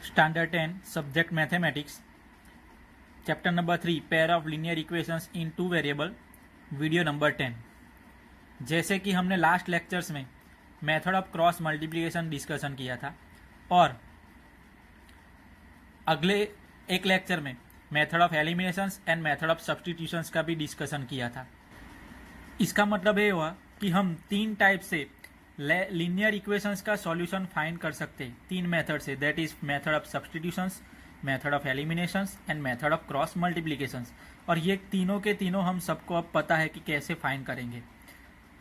Standard 10 Subject Mathematics Chapter number 3 Pair of Linear Equations in Two Variable Video number 10। जैसे कि हमने last lectures में method of cross multiplication discussion किया था और अगले एक लेक्चर में method of eliminations and method of substitutions का भी डिस्कशन किया था। इसका मतलब ये हुआ कि हम तीन टाइप से लीनियर इक्वेशंस का सॉल्यूशन फाइंड कर सकते हैं तीन मेथड से, that is method of substitutions, method of eliminations and method of cross multiplications. और ये तीनों के तीनों हम सबको अब पता है कि कैसे फाइंड करेंगे।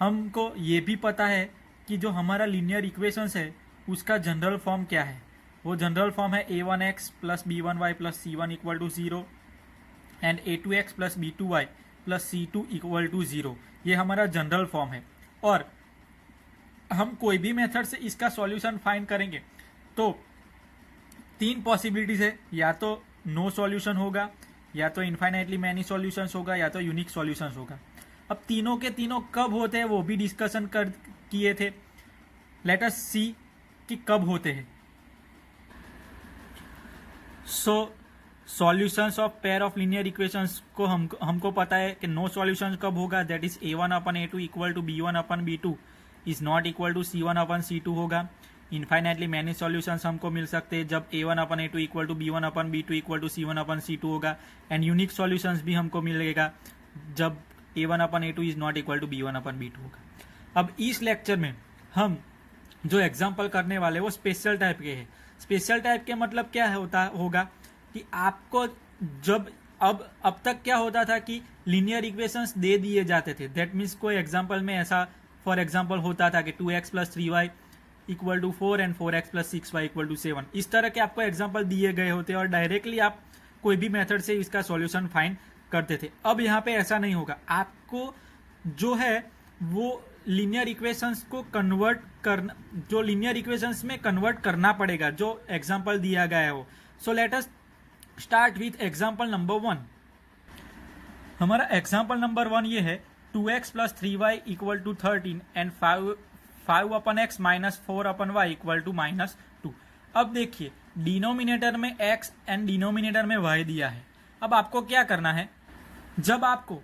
हमको ये भी पता है कि जो हमारा लीनियर इक्वेशंस है उसका जनरल फॉर्म क्या है। वो जनरल फॉर्म है a1x plus b1y plus c1 equal to 0 and a2x plus b2y plus c2 equal to 0। ये हमारा जनरल फॉर्म है और हम कोई भी मेथड से इसका सॉल्यूशन फाइंड करेंगे तो तीन पॉसिबिलिटीज है, या तो नो सॉल्यूशन होगा, या तो इनफाइनाइटली मैनी सॉल्यूशंस होगा, या तो यूनिक सॉल्यूशंस होगा। अब तीनों के तीनों कब होते हैं वो भी डिस्कशन कर किए थे। लेट अस सी कि कब होते हैं। So solutions of pair of linear equations को हमको पता है कि नो सॉल्यूशन कब होगा, that is a1 upon a2 equal to b1 upon b2 is not equal to c1 upon c2 होगा। इनफाइनाइटली मैनी सॉल्यूशंस हमको मिल सकते हैं जब a1 upon a2 equal to b1 upon b2 equal to c1 upon c2 होगा। And unique solutions भी हमको मिलेगा जब a1 upon a2 is not equal to b1 upon b2 होगा। अब इस लेक्चर में हम जो एग्जाम्पल करने वाले वो स्पेशल टाइप के हैं। स्पेशल टाइप के मतलब क्या होगा कि आपको जब अब तक क्या होता था कि लीनियर इक्वेशंस दे दिए जाते थे, दैट मीन्स कोई एग्जाम्पल में ऐसा फॉर एग्जाम्पल होता था कि 2x plus 3y equal to 4 and 4x plus 6y equal to 7। इस तरह के आपको एग्जाम्पल दिए गए होते और डायरेक्टली आप कोई भी मेथड से इसका सॉल्यूशन फाइंड करते थे। अब यहाँ पे ऐसा नहीं होगा, आपको जो है वो लीनियर इक्वेशंस को कन्वर्ट करना, जो लीनियर इक्वेशंस में कन्वर्ट करना पड़ेगा जो एग्जाम्पल दिया गया है वो। So let us start with example number 1। हमारा एग्जाम्पल नंबर 1 ये है 2x plus 3y equal to 13 and 5 upon x minus 4 upon y equal to -2। अब देखिए डिनोमिनेटर में x एंड डिनोमिनेटर में y दिया है। अब आपको क्या करना है, जब आपको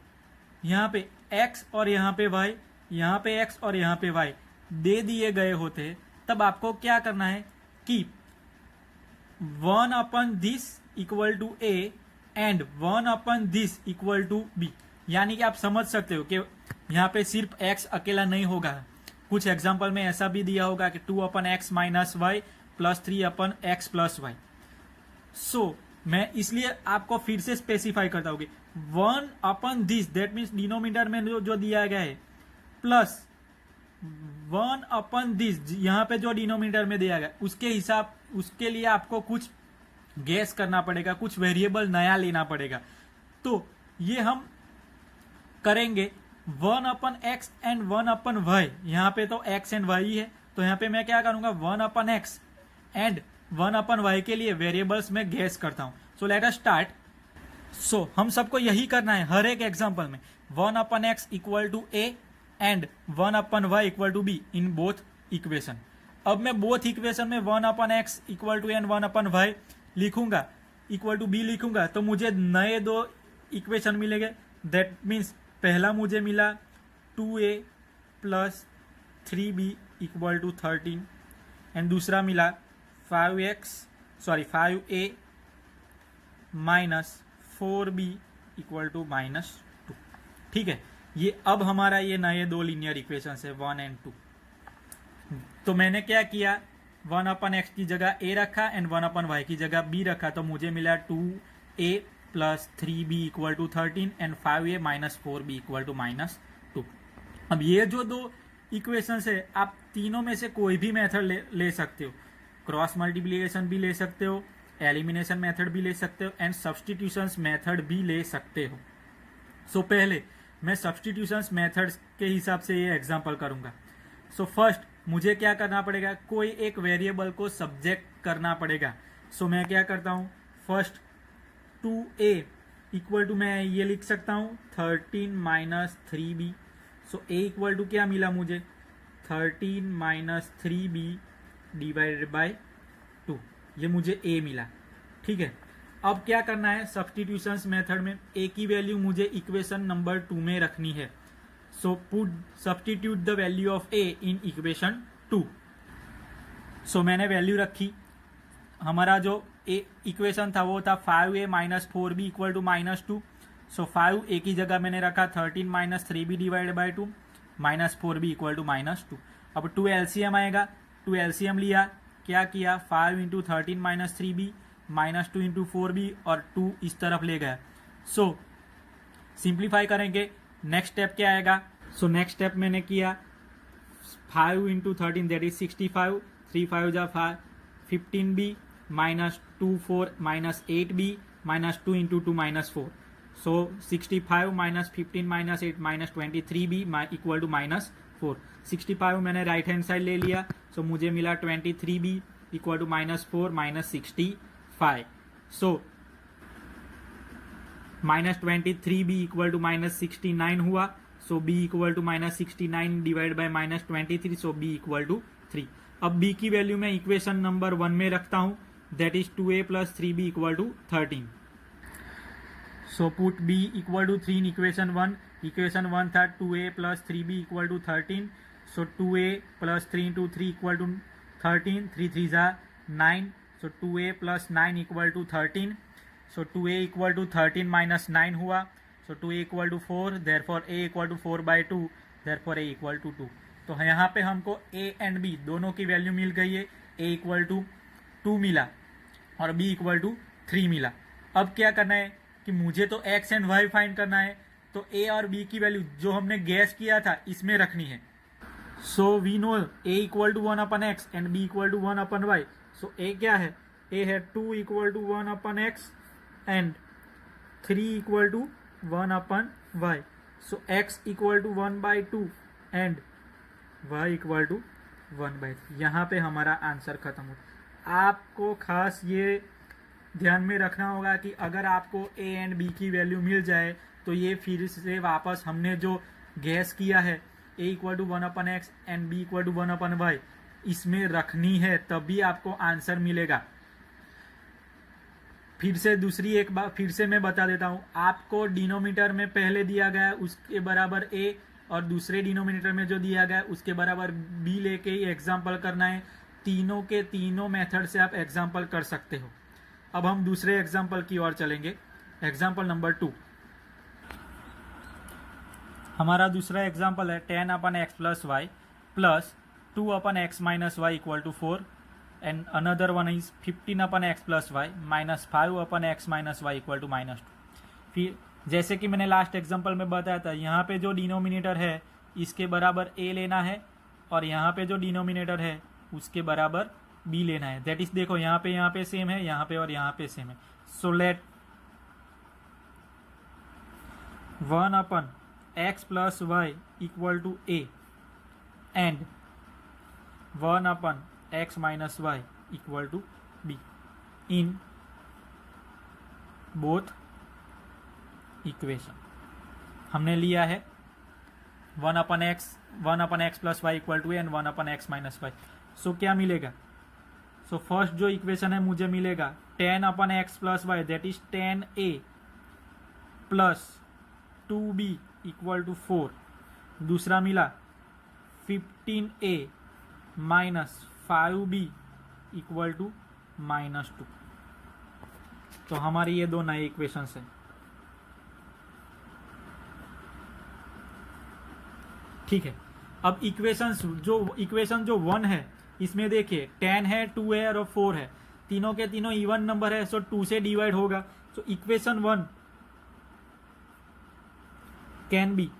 यहाँ पे x और यहाँ पे y, यहाँ पे x और यहाँ पे y दे दिए गए होते हैं, तब आपको क्या करना है कि 1 upon this equal to a and 1 upon this equal to b। यानी कि आप समझ सकते हो कि यहाँ पे सिर्फ x अकेला नहीं होगा, कुछ एग्जाम्पल में ऐसा भी दिया होगा कि 2 अपन x माइनस वाई प्लस 3 अपन x प्लस वाई। सो मैं इसलिए आपको फिर से स्पेसिफाई करता हूँ कि 1 upon this, that means denominator में जो दिया गया है, प्लस 1 अपन दिस यहाँ पे जो डिनोमिनेटर में दिया गया उसके लिए आपको कुछ गेस करना पड़ेगा, कुछ वेरिएबल नया लेना पड़ेगा। तो ये हम करेंगे 1 upon x and 1 upon y। यहाँ पे तो x एंड y है, तो यहाँ पे मैं क्या करूंगा 1 upon x and 1 upon y के लिए वेरिएबल्स में गेस करता हूं। सो लेट अस स्टार्ट। सो हम सबको यही करना है हर एक एग्जांपल में, 1 upon x equal to a and 1 upon y equal to b in both equation. अब मैं बोथ इक्वेशन में 1 upon x equal to and 1 upon y लिखूंगा, इक्वल टू b लिखूंगा, तो मुझे नए दो इक्वेशन मिलेंगे। दैट मीन्स पहला मुझे मिला 2a plus 3b equal to 13 and दूसरा मिला 5a minus 4b equal to -2। ठीक है, ये अब हमारा ये नए दो लीनियर इक्वेशंस है 1 एंड 2। तो मैंने क्या किया, 1 अपन x की जगह a रखा एंड 1 अपन y की जगह b रखा, तो मुझे मिला 2a plus 3b equal to 13 and 5a minus 4b equal to -2। अब ये जो दो इक्वेशंस है आप तीनों में से कोई भी मेथड ले सकते हो, क्रॉस मल्टीप्लिकेशन भी ले सकते हो, एलिमिनेशन मेथड भी ले सकते हो एंड सब्स्टिट्यूशंस मेथड भी ले सकते हो। सो पहले मैं सब्स्टिट्यूशंस मेथड के हिसाब से ये एग्जांपल करूंगा। सो फर्स्ट मुझे क्या करना पड़ेगा, कोई एक वेरिएबल को सब्जेक्ट करना पड़ेगा। सो मैं क्या करता हूं, फर्स्ट 2a इक्वल टू मैं ये लिख सकता हूं 13 minus 3b। So a equal to क्या मिला मुझे 13 माइनस 3b डिवाइडेड बाय 2। ये मुझे ए मिला। ठीक है, अब क्या करना है, सब्स्टिट्यूशंस मेथड में ए की वैल्यू मुझे इक्वेशन नंबर 2 में रखनी है। So put substitute the value of A in equation 2। सो मैंने वैल्यू रखी, हमारा जो इक्वेशन था वो था 5a minus 4b equal to -2। So 5a की जगह मैंने रखा 13 minus 3b divide by 2 minus 4b equal to -2। अब 2 एलसीएम आएगा, 2 एलसीएम लिया, क्या किया, 5 into 13 minus 3b minus 2 into 4b और 2 इस तरफ ले गया। सो सिंप्लीफाई करेंगे, नेक्स्ट स्टेप क्या आएगा। सो नेक्स्ट स्टेप मैंने किया 5 इंटू 13 दैट इज 65, 3 5 जा 5 15b minus 2 4 minus 8b minus 2 into 2 minus 4। So 65 minus 15 minus 8 minus 23b equal to -4। 65 मैंने राइट हैंड साइड ले लिया, सो मुझे मिला 23b equal to -4 minus 65। So -23b equal to -69 हुआ। So b equal to -69 divide by -23, so b equal to 3। अब b की value मैं equation number 1 में रखता हूं, that is 2a plus 3b equal to 13। So put b equal to 3 in equation 1। Equation 1 था 2a plus 3b equal to 13। So 2a plus 3 into 3 equal to 13, 3 3 जा 9। So 2a plus 9 equal to 13। So 2a equal to 13 minus 9 हुआ। So 2a equal to 4, therefore a equal to 4/2, therefore a equal to 2। तो यहाँ पे हमको a and b दोनों की value मिल गई है। a इक्वल टू 2 मिला और b इक्वल टू 3 मिला। अब क्या करना है कि मुझे तो x एंड y फाइंड करना है, तो a और b की वैल्यू जो हमने गैस किया था इसमें रखनी है। So we know a equal to 1/x and b equal to 1/y। So a क्या है, a है 2 equal to 1/x and 3 equal to 1/y। So x equal to 1/2 and y equal to 1/3। यहाँ पे हमारा आंसर खत्म हो। आपको खास ये ध्यान में रखना होगा कि अगर आपको a एंड b की वैल्यू मिल जाए तो ये फिर से वापस हमने जो गैस किया है a equal to 1/x and b equal to 1/y इसमें रखनी है, तभी आपको आंसर मिलेगा। फिर से दूसरी एक बार फिर से मैं बता देता हूं, आपको डिनोमिनेटर में पहले दिया गया है उसके बराबर a और दूसरे डिनोमिनेटर में जो दिया गया है उसके बराबर b लेके ही एग्जाम्पल करना है। तीनों के तीनों मेथड से आप एग्जाम्पल कर सकते हो। अब हम दूसरे एग्जाम्पल की ओर चलेंगे। एग्जाम्पल नंबर 2, हमारा दूसरा एग्जाम्पल है 10/x plus Y plus 2/x minus Y equal to 4 and another one is 15/x plus y minus 5/x minus Y equal to -2। फिर जैसे कि मैंने लास्ट एग्जाम्पल में बताया था, यहाँ पे जो डिनोमिनेटर है इसके बराबर a लेना है और यहाँ पे जो डिनोमिनेटर है उसके बराबर b लेना है। दैट इज देखो यहाँ पे सेम है, यहाँ पे और यहाँ पे सेम है। So let 1/x plus Y equal to a and 1/x minus Y equal to b in both equation. हमने लिया है 1/x plus Y equal to and 1/x minus y. So क्या मिलेगा, सो फर्स्ट जो equation है मुझे मिलेगा 10/x plus y that is 10a plus 2b equal to 4। दूसरा मिला 15a minus 5b equal to -2। तो हमारी ये दो नए इक्वेशंस हैं। ठीक है, अब इक्वेशन जो 1 है इसमें देखिए 10 है, 2 है और 4 है, तीनों के तीनों इवन नंबर है, सो 2 से डिवाइड होगा। So equation 1 can be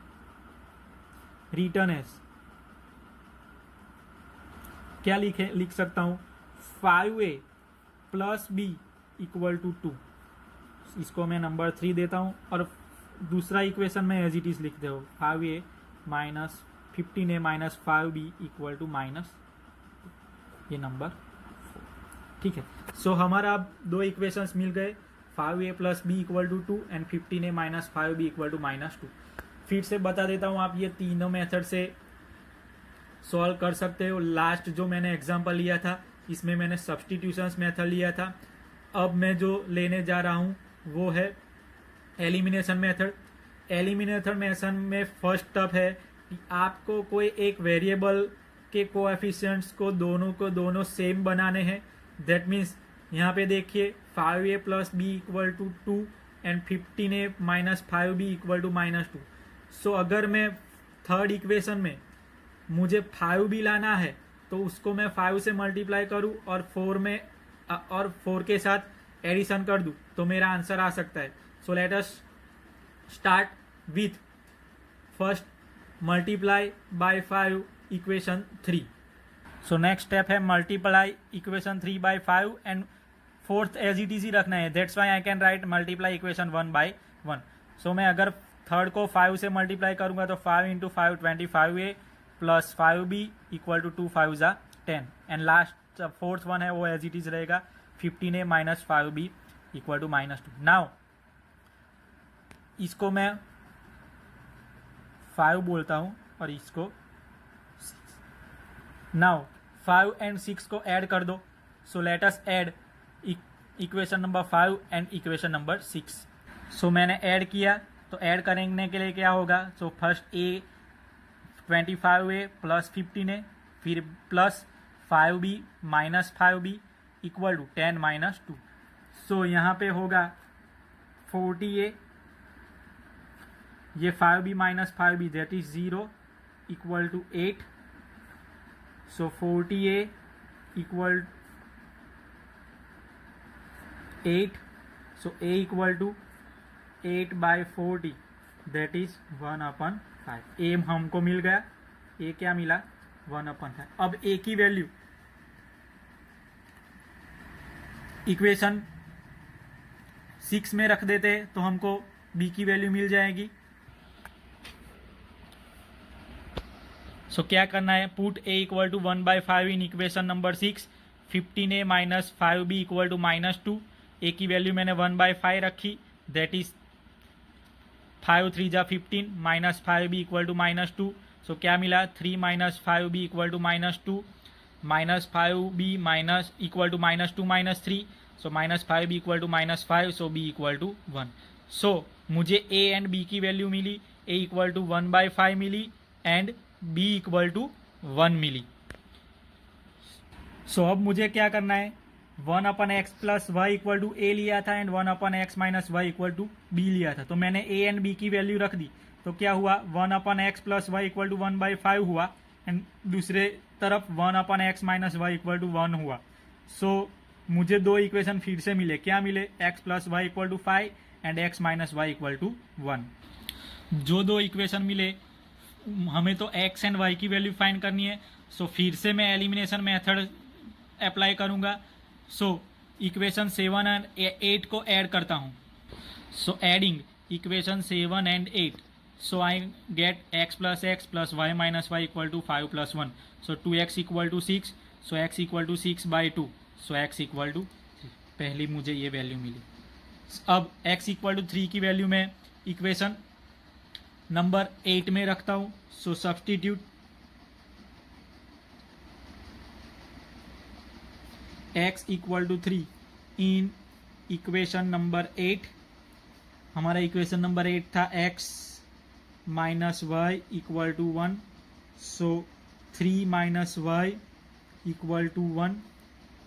written as, क्या लिख सकता हूं, 5a plus b equal to 2। इसको मैं नंबर 3 देता हूं और दूसरा इक्वेशन में एज इट इज लिख दो 5a minus 15a minus 5b equal to minus ये नंबर 4। ठीक है, सो हमारा अब दो इक्वेशंस मिल गए, 5a plus b equal to 2 and 15a minus 5b equal to -2। फिर से बता देता हूं, आप ये तीनों मेथड से सॉल्व कर सकते हो। लास्ट जो मैंने एग्जांपल लिया था इसमें मैंने सब्सटीट्यूशंस मेथड लिया था। अब मैं जो लेने जा रहा हूँ वो है एलिमिनेशन मेथड। एलिमिनेशन मेथड में फर्स्ट स्टेप है कि आपको कोई एक वेरिएबल के कोएफिशिएंट्स को दोनों सेम बनाने हैं। दैट मीन्स यहाँ पे देखिए 5a plus b equal to 2 and 15a minus 5b equal to -2। So अगर मैं थर्ड इक्वेशन में मुझे 5b लाना है तो उसको मैं 5 से मल्टीप्लाई करूँ और 4 के साथ एडिशन कर दूँ तो मेरा आंसर आ सकता है। So let us start with first multiply by 5 equation 3। So next step है multiply equation 3 by 5 and fourth as it is ही रखना है। That's why I can write multiply equation 1 by 1। So मैं अगर थर्ड को 5 से मल्टीप्लाई करूंगा तो 5 into 5 25a plus 5b equal to 2 5 जा 10 एंड लास्ट फोर्थ वन है वो एज इट इज रहेगा 15a minus 5b equal to -2। Now इसको मैं 5 बोलता हूं और इसको 6। नाउ 5 एंड 6 को ऐड कर दो। सो let us add equation number 5 and equation number 6। सो मैंने ऐड किया तो ऐड करने के लिए क्या होगा। So first a 25a plus 15a फिर plus 5b minus 5b equal to 10 minus 2। So यहाँ पे होगा 40a, ये 5b minus 5b that is 0 equal to 8। So 40a equal 8। So a equal to 8 by 40 that is 1/5। A हमको मिल गया, ए क्या मिला 1/5। अब ए की वैल्यू इक्वेशन 6 में रख देते तो हमको बी की वैल्यू मिल जाएगी। सो क्या करना है, put a equal to 1/5 in equation number 6। 15a minus 5b equal to -2। A की वैल्यू मैंने 1/5 रखी दैट इज 5 3 जा 15 माइनस 5b इक्वल टू -2। सो क्या मिला 3 minus 5b equal to -2 minus 5b minus equal to -2 minus 3। So minus 5b equal to -5। So b equal to 1। So मुझे a and b की value मिली। a equal to 1/5 मिली and b equal to 1 मिली। So अब मुझे क्या करना है, 1/x plus Y equal to a लिया था and 1/x minus Y equal to b लिया था। तो मैंने ए एंड बी की वैल्यू रख दी तो क्या हुआ 1/x plus Y equal to 1/5 हुआ एंड दूसरे तरफ 1/x minus Y equal to 1 हुआ। सो मुझे दो इक्वेशन फिर से मिले, क्या मिले x plus Y equal to 5 and x minus Y equal to 1। जो दो इक्वेशन मिले हमें तो x एंड y की वैल्यू फाइंड करनी है। सो फिर से मैं एलिमिनेशन मेथड अप्लाई करूंगा। सो इक्वेशन 7 एंड 8 को ऐड करता हूं। So adding equation 7 and 8, so I get x plus y minus Y equal to 5 plus 1। So 2x equal to 6। So x equal to 6/2। So x equal to 3। पहली मुझे ये value मिली। अब x equal to 3 की value मैं equation number 8 में रखता हूं। So substitute x equal to 3 in equation number 8। हमारा इक्वेशन नंबर 8 था x minus Y equal to 1। So 3 minus Y equal to 1।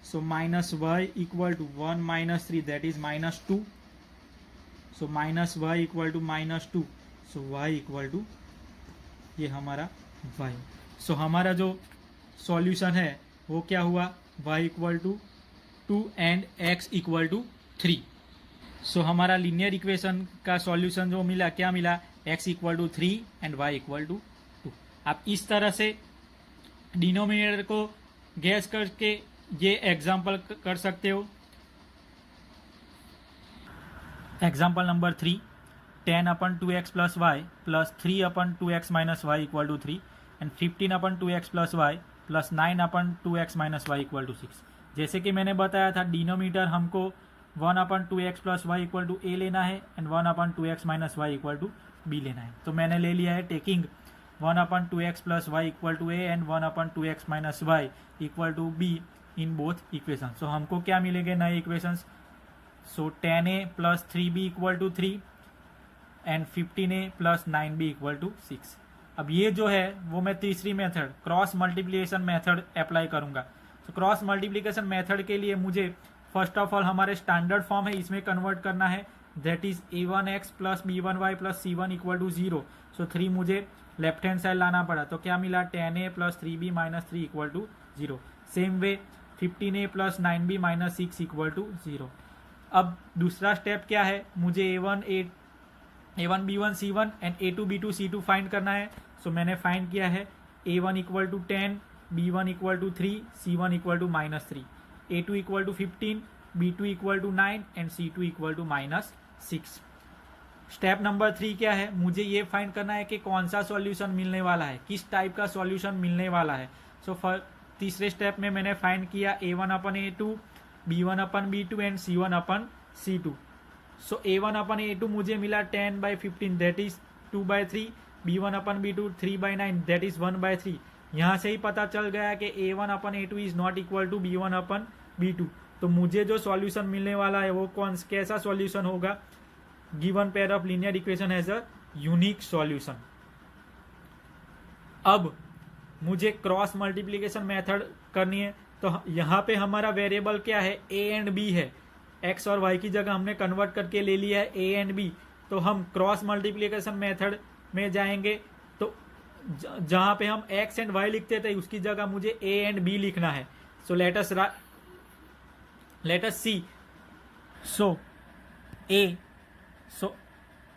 So minus Y equal to 1 minus 3 that is -2। So minus Y equal to -2। So y equal to ये हमारा y। सो हमारा जो solution है वो क्या हुआ y equal to 2 and x equal to 3। So हमारा linear equation का सॉल्यूशन जो मिला क्या मिला x equal to 3 and y equal to 2। आप इस तरह से डिनोमिनेटर को गैस करके ये एग्जाम्पल कर सकते हो। Example number 3, 10/2x plus Y plus 3/2x minus Y equal to 3 and 15/2x plus Y plus 9/2x minus Y equal to 6। जैसे कि मैंने बताया था डिनोमीटर हमको 1/2x plus Y equal to A लेना है and 1/2x minus Y equal to B लेना है। तो मैंने ले लिया है taking 1/2x plus Y equal to A and 1/2x minus Y equal to B. In both equation. So हमको क्या मिलेंगे नए equations? So 10a plus 3b equal to 3 and 15a plus 9b equal to 6। अब ये जो है वो मैं तीसरी method cross multiplication method apply करूंगा। तो क्रॉस मल्टीप्लिकेशन मेथड के लिए मुझे फर्स्ट ऑफ ऑल हमारे स्टैंडर्ड फॉर्म है इसमें कन्वर्ट करना है, that is a1x plus b1y plus c1 equal to 0। So 3 मुझे लेफ्ट हैंड साइड लाना पड़ा, तो क्या मिला 10a plus 3b minus 3 equal to 0। Same way 15a plus 9b minus 6 equal to 0। अब दूसरा स्टेप क्या है, मुझे a1 b1 c1 and a2 b2 c2 find करना है। सो मैंने फाइंड किया है a1 equal to 10, b1 equal to 3, c1 equal to minus 3, a2 equal to 15, b2 equal to 9 and c2 equal to minus 6। Step number 3 क्या है, मुझे ये find करना है कि कौन सा सॉल्यूशन मिलने वाला है, किस टाइप का सॉल्यूशन मिलने वाला है। सो तीसरे स्टेप में मैंने फाइंड किया a1 upon a2, b1 upon b2 and c1 upon c2। So a1 upon a2 मुझे मिला 10/15 that is 2/3, b1 upon b2 3/9 that is 1/3। यहाँ से ही पता चल गया कि a1 upon a2 is not equal to b1 upon b2। तो मुझे जो सॉल्यूशन मिलने वाला है वो कैसा सॉल्यूशन होगा, given pair of linear equation has a unique solution. अब मुझे क्रॉस मल्टीप्लिकेशन मेथड करनी है, तो यहाँ पे हमारा वेरिएबल क्या है, a एंड b है, x और y की जगह हमने कन्वर्ट करके ले लिया है a एंड b। तो हम क्रॉस मल्टीप्लिकेशन मेथड में जाएंगे, तो जहां पे हम x एंड y लिखते थे उसकी जगह मुझे a एंड b लिखना है। So let us C. So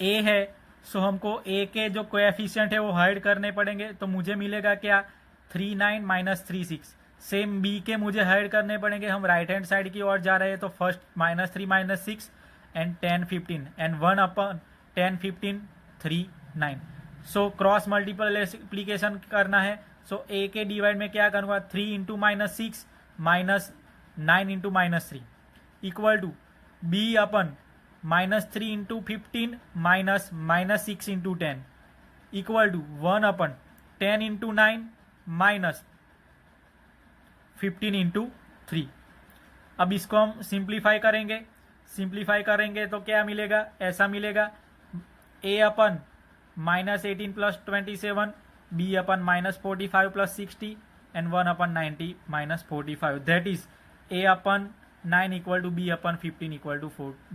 a है, सो हमको a के जो कोएफिशिएंट है वो हाइड करने पड़ेंगे, तो मुझे मिलेगा क्या 39 माइनस 36। सेम b के मुझे हाइड करने पड़ेंगे, हम राइट हैंड साइड की ओर जा रहे हैं, तो first -3 minus 6 and 10 15 and 1 upon 10 15 3 9। So cross multiplication करना है, सो a के डिवाइड में क्या करूंगा 3 into minus 6 minus 9 into minus 3 equal to b upon -3 into 15 minus 6 into 10 equal to 1 upon 10 into 9 minus 15 into 3। अब इसको हम सिंप्लीफाई करेंगे तो क्या मिलेगा, ऐसा मिलेगा a upon -18 plus 27, b upon -45 plus 60 and 1 upon 90 minus 45 that is a upon 9 equal to b upon 15 equal to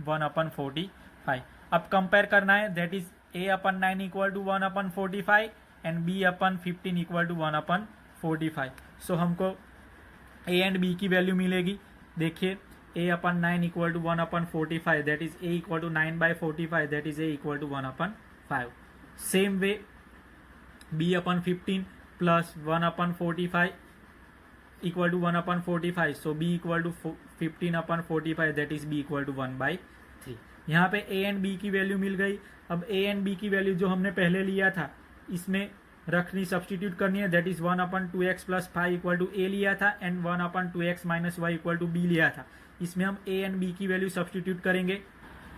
1 upon 45। अब कंपेयर करना है, that is a upon 9 equal to 1 upon 45 and b upon 15 equal to 1 upon 45। So हमको a and b की value मिलेगी, देखिए a upon 9 equal to 1 upon 45 that is a equal to 9/45 that is a equal to 1 upon 5। Same way b upon 15 plus 1 upon 45 equal to 1 upon 45, so b equal to 15 upon 45 that is b equal to 1/3। यहाँ पे a and b की value मिल गई। अब a and b की value जो हमने पहले लिया था इसमें रखनी, सब्सटीट्यूट करनी है, that is 1 upon 2x plus 5 equal to a लिया था and 1 upon 2x minus y equal to b लिया था। इसमें हम a एंड b की वैल्यू सब्सटीट्यूट करेंगे।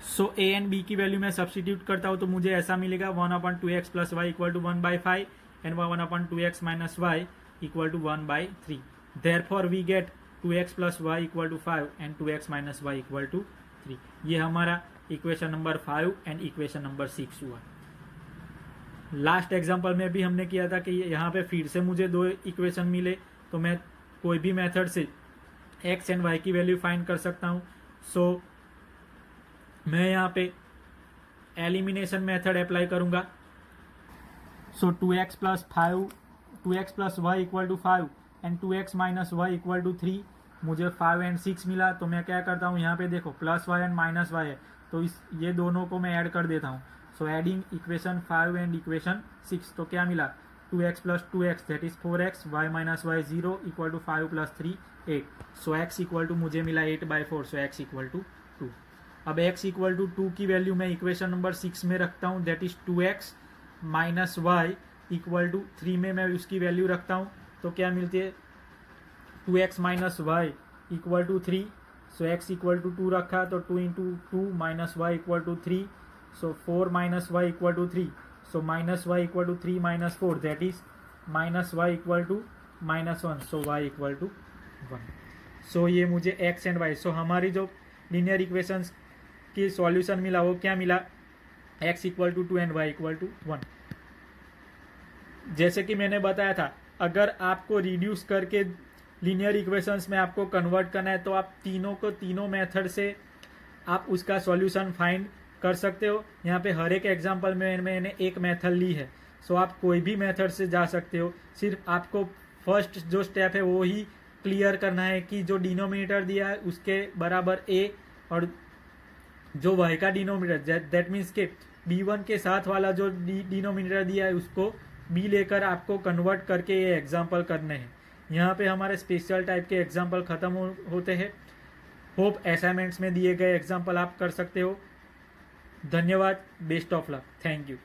सो a एंड b की वैल्यू मैं सब्सटीट्यूट करता हूँ तो मुझे ऐसा मिलेगा 1 upon 2x plus y equal to 1/5 and 1 upon 2x minus y equal to 1/3। Therefore we get 2x plus y equal to 5 and 2x minus y equal to 3। ये हमारा equation number 5 and equation number 6 हुआ। Last example में भी हमने किया था कि यहाँ पे फिर से मुझे दो इक्वेशन मिले, तो मैं कोई भी मेथड से x एंड y की वैल्यू फाइंड कर सकता हूँ। सो मैं यहाँ पे एलिमिनेशन मेथड अप्लाई करूँगा। So 2x plus y equal to 5 and 2x minus Y equal to 3, मुझे 5 एंड 6 मिला। तो मैं क्या करता हूँ, यहाँ पे देखो plus y and minus y है, तो ये दोनों को मैं ऐड कर देता हूँ। So adding equation 5 and equation 6, तो क्या मिला 2x plus 2x that is 4x, y minus y 0 equal to 5 plus 3 8। So x equal to मुझे मिला 8/4, सो x इक्वल टू 2। अब x इक्वल टू 2 की वैल्यू मैं इक्वेशन नंबर 6 में रखता हूँ, that is 2x minus Y equal to 3 में मैं उसकी वैल्यू रखता हूँ, तो क्या मिलती है 2x minus Y equal to 3। So x equal to 2 रखा, तो 2 into 2 minus Y equal to 3, so 4 minus Y equal to 3, so minus Y equal to 3 minus 4 that is minus Y equal to -1, so y equal to 1। So ये मुझे x and Y, सो हमारी जो linear equations की solution मिला वो क्या मिला, x equal to 2 and y equal to 1। जैसे कि मैंने बताया था, अगर आपको रिड्यूस करके लीनियर इक्वेशंस में आपको कन्वर्ट करना है तो आप तीनों मेथड से आप उसका सॉल्यूशन फाइंड कर सकते हो। यहाँ पे हर एक एग्जांपल में मैंने एक मेथड ली है, सो आप कोई भी मेथड से जा सकते हो। सिर्फ आपको फर्स्ट जो स्टेप है वो ही क्लियर करना है कि जो डिनोमिनेटर दिया है उसके बराबर a, और जो y का डिनोमिनेटर दैट मीन्स के b1 के साथ वाला जो डिनोमिनेटर दिया है उसको b लेकर आपको कन्वर्ट करके ये एग्जांपल करने हैं। यहाँ पे हमारे स्पेशल टाइप के एग्जांपल खत्म होते हैं। होप असाइनमेंट्स में दिए गए एग्जांपल आप कर सकते हो। धन्यवाद, best of luck, thank you.